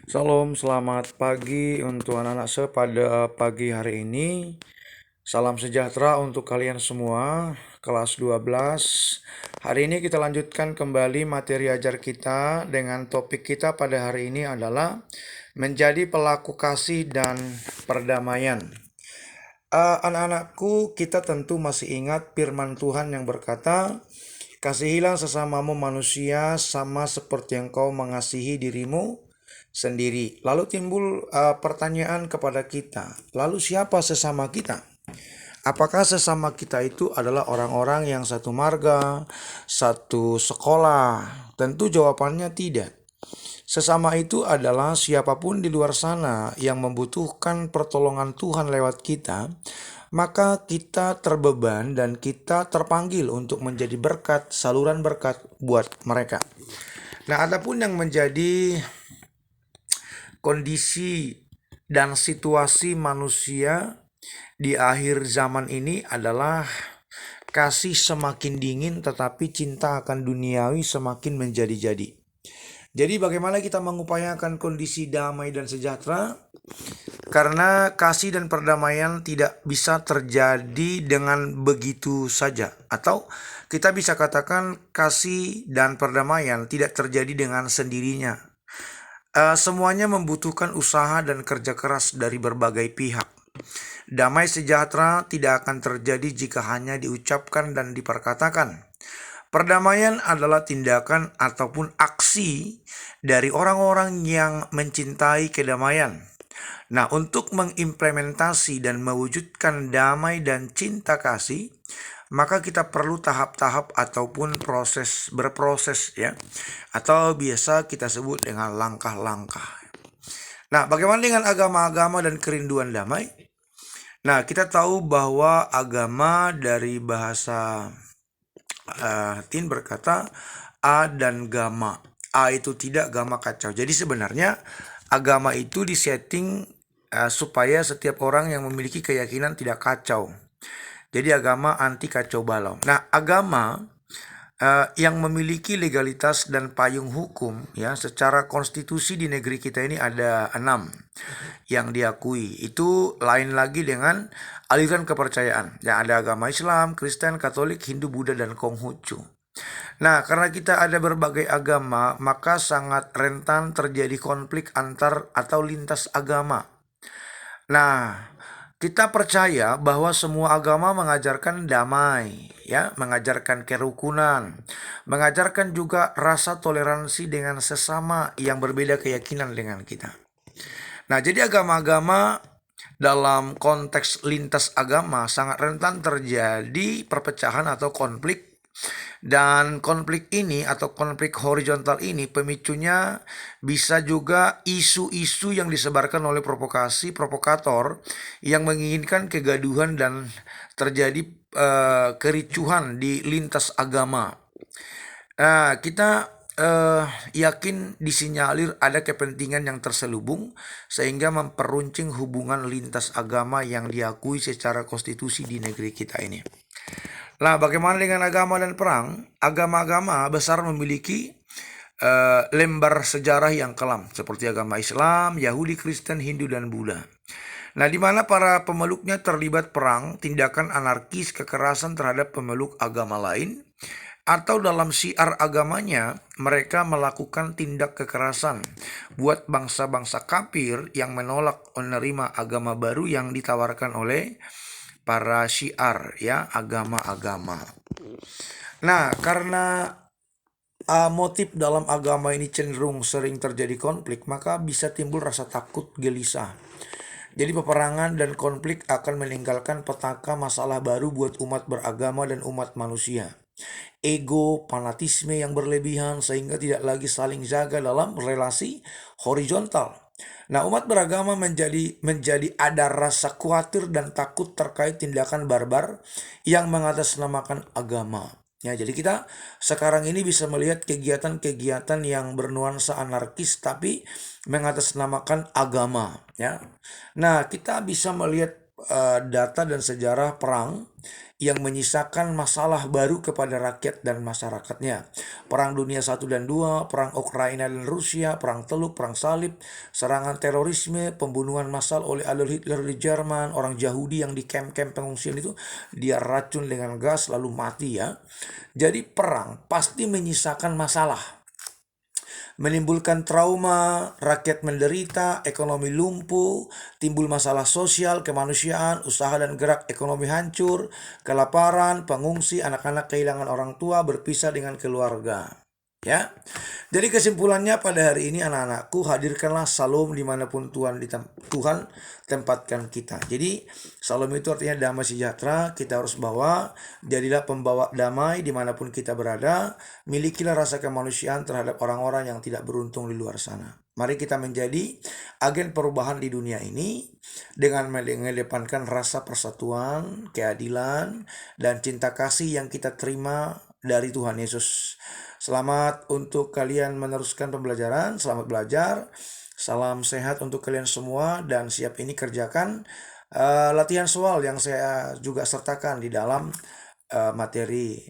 Salam, selamat pagi untuk anak-anak pada pagi hari ini. Salam sejahtera untuk kalian semua, kelas 12. Hari ini kita lanjutkan kembali materi ajar kita dengan topik kita pada hari ini adalah menjadi pelaku kasih dan perdamaian. Anak-anakku, kita tentu masih ingat firman Tuhan yang berkata, "Kasihilah sesamamu manusia sama seperti yang kau mengasihi dirimu sendiri." Lalu timbul pertanyaan kepada kita, lalu siapa sesama kita? Apakah sesama kita itu adalah orang-orang yang satu marga, satu sekolah? Tentu jawabannya tidak. Sesama itu adalah siapapun di luar sana yang membutuhkan pertolongan Tuhan lewat kita, maka kita terbeban dan kita terpanggil untuk menjadi berkat, saluran berkat buat mereka. Nah, adapun yang menjadi kondisi dan situasi manusia di akhir zaman ini adalah kasih semakin dingin tetapi cinta akan duniawi semakin menjadi-jadi. Jadi bagaimana kita mengupayakan kondisi damai dan sejahtera? Karena kasih dan perdamaian tidak bisa terjadi dengan begitu saja. Atau kita bisa katakan kasih dan perdamaian tidak terjadi dengan sendirinya. Semuanya membutuhkan usaha dan kerja keras dari berbagai pihak. Damai sejahtera tidak akan terjadi jika hanya diucapkan dan diperkatakan. Perdamaian adalah tindakan ataupun aksi dari orang-orang yang mencintai kedamaian. Nah, untuk mengimplementasi dan mewujudkan damai dan cinta kasih, maka kita perlu tahap-tahap ataupun berproses ya. Atau biasa kita sebut dengan langkah-langkah. Nah, bagaimana dengan agama-agama dan kerinduan damai? Nah, kita tahu bahwa agama dari bahasa Latin berkata a dan gamma. A itu tidak, gamma kacau. Jadi sebenarnya agama itu disetting supaya setiap orang yang memiliki keyakinan tidak kacau. Jadi agama anti kacau balau. Nah, agama yang memiliki legalitas dan payung hukum ya secara konstitusi di negeri kita ini ada 6 yang diakui. Itu lain lagi dengan aliran kepercayaan. Ya, ada agama Islam, Kristen, Katolik, Hindu, Buddha, dan Konghucu. Nah, karena kita ada berbagai agama, maka sangat rentan terjadi konflik antar atau lintas agama. Nah, kita percaya bahwa semua agama mengajarkan damai, ya, mengajarkan kerukunan, mengajarkan juga rasa toleransi dengan sesama yang berbeda keyakinan dengan kita. Nah, jadi agama-agama dalam konteks lintas agama sangat rentan terjadi perpecahan atau konflik. Dan konflik ini atau konflik horizontal ini pemicunya bisa juga isu-isu yang disebarkan oleh provokator yang menginginkan kegaduhan dan terjadi kericuhan di lintas agama. Kita yakin disinyalir ada kepentingan yang terselubung sehingga memperuncing hubungan lintas agama yang diakui secara konstitusi di negeri kita ini. Nah, bagaimana dengan agama dan perang? Agama-agama besar memiliki lembar sejarah yang kelam seperti agama Islam, Yahudi, Kristen, Hindu, dan Buddha. Nah, di mana para pemeluknya terlibat perang, tindakan anarkis, kekerasan terhadap pemeluk agama lain, atau dalam syiar agamanya mereka melakukan tindak kekerasan buat bangsa-bangsa kafir yang menolak menerima agama baru yang ditawarkan oleh para syiar ya agama-agama. Nah, karena motif dalam agama ini cenderung sering terjadi konflik, maka bisa timbul rasa takut, gelisah. Jadi peperangan dan konflik akan meninggalkan petaka masalah baru buat umat beragama dan umat manusia. Ego, fanatisme yang berlebihan sehingga tidak lagi saling jaga dalam relasi horizontal. Nah, umat beragama menjadi ada rasa khawatir dan takut terkait tindakan barbar yang mengatasnamakan agama. Ya, jadi kita sekarang ini bisa melihat kegiatan-kegiatan yang bernuansa anarkis tapi mengatasnamakan agama, ya. Nah, kita bisa melihat data dan sejarah perang yang menyisakan masalah baru kepada rakyat dan masyarakatnya. Perang Dunia 1 dan 2, Perang Ukraina dan Rusia, Perang Teluk, Perang Salib, serangan terorisme, pembunuhan massal oleh Adolf Hitler di Jerman, orang Yahudi yang di kamp-kamp pengungsian itu dia racun dengan gas lalu mati ya. Jadi perang pasti menyisakan masalah, menimbulkan trauma, rakyat menderita, ekonomi lumpuh, timbul masalah sosial, kemanusiaan, usaha dan gerak ekonomi hancur, kelaparan, pengungsi, anak-anak kehilangan orang tua, berpisah dengan keluarga. Ya, jadi kesimpulannya pada hari ini anak-anakku, hadirkanlah Shalom dimanapun Tuhan tempatkan kita. Jadi Shalom itu artinya damai sejahtera. Kita harus bawa, jadilah pembawa damai dimanapun kita berada. Milikilah rasa kemanusiaan terhadap orang-orang yang tidak beruntung di luar sana. Mari kita menjadi agen perubahan di dunia ini dengan mengedepankan rasa persatuan, keadilan, dan cinta kasih yang kita terima dari Tuhan Yesus. Selamat untuk kalian meneruskan pembelajaran, selamat belajar, salam sehat untuk kalian semua, dan siap ini kerjakan latihan soal yang saya juga sertakan di dalam materi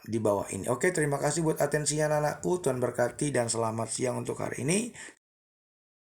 di bawah ini. Oke, terima kasih buat atensinya anak-anakku, Tuhan berkati dan selamat siang untuk hari ini.